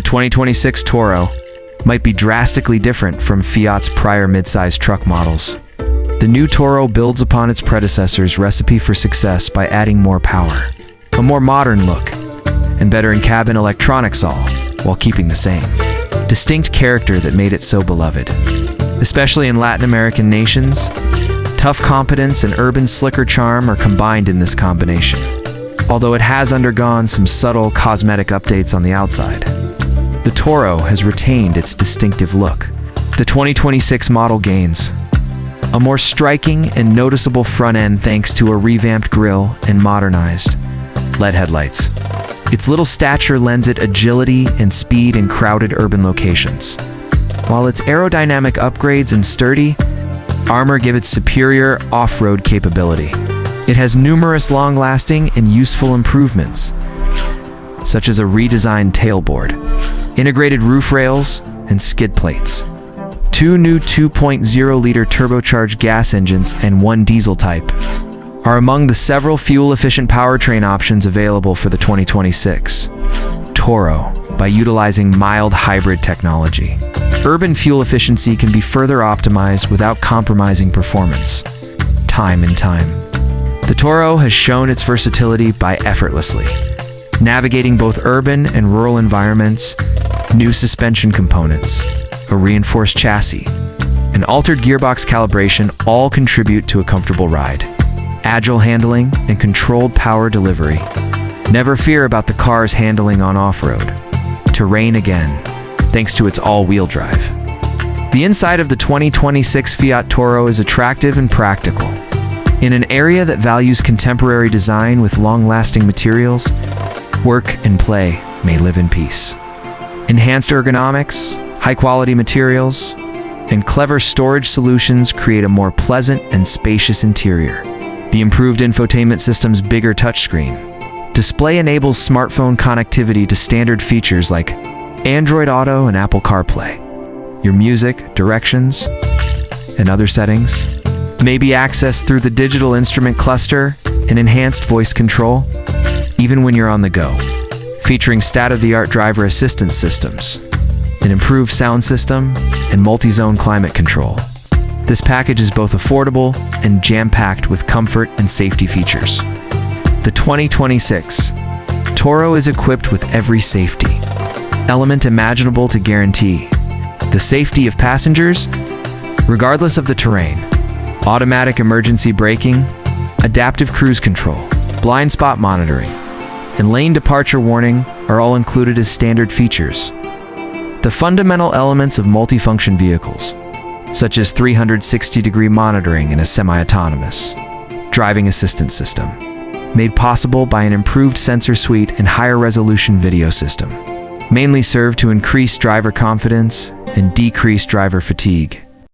2026 Toro might be drastically different from Fiat's prior midsize truck models. The new Toro builds upon its predecessor's recipe for success by adding more power, a more modern look, and better in-cabin electronics, all while keeping the same distinct character that made it so beloved. Especially in Latin American nations, tough competence and urban slicker charm are combined in this combination. Although it has undergone some subtle cosmetic updates on the outside, the Toro has retained its distinctive look. The 2026 model gains a more striking and noticeable front end thanks to a revamped grille and modernized LED headlights. Its little stature lends it agility and speed in crowded urban locations, while its aerodynamic upgrades and sturdy armor give it superior off-road capability. It has numerous long-lasting and useful improvements, such as a redesigned tailboard, integrated roof rails, and skid plates. 2 new 2.0-liter turbocharged gas engines and 1 diesel type are among the several fuel-efficient powertrain options available for the 2026 Toro. By utilizing mild hybrid technology, urban fuel efficiency can be further optimized without compromising performance. Time and time, the Toro has shown its versatility by effortlessly navigating both urban and rural environments. New suspension components, a reinforced chassis, and altered gearbox calibration all contribute to a comfortable ride. Agile handling and controlled power delivery. Never fear about the car's handling on off-road terrain again, thanks to its all-wheel drive. The inside of the 2026 Fiat Toro is attractive and practical. In an area that values contemporary design with long-lasting materials, work and play may live in peace. Enhanced ergonomics, high-quality materials, and clever storage solutions create a more pleasant and spacious interior. The improved infotainment system's bigger touchscreen display enables smartphone connectivity to standard features like Android Auto and Apple CarPlay. Your music, directions, and other settings may be accessed through the digital instrument cluster and enhanced voice control, even when you're on the go. Featuring state-of-the-art driver assistance systems, an improved sound system, and multi-zone climate control. This package is both affordable and jam-packed with comfort and safety features. The 2026 Toro is equipped with every safety element imaginable to guarantee the safety of passengers, regardless of the terrain. Automatic emergency braking, adaptive cruise control, blind spot monitoring, and lane departure warning are all included as standard features. The fundamental elements of multifunction vehicles, such as 360-degree monitoring and a semi-autonomous driving assistance system, made possible by an improved sensor suite and higher resolution video system, mainly serve to increase driver confidence and decrease driver fatigue.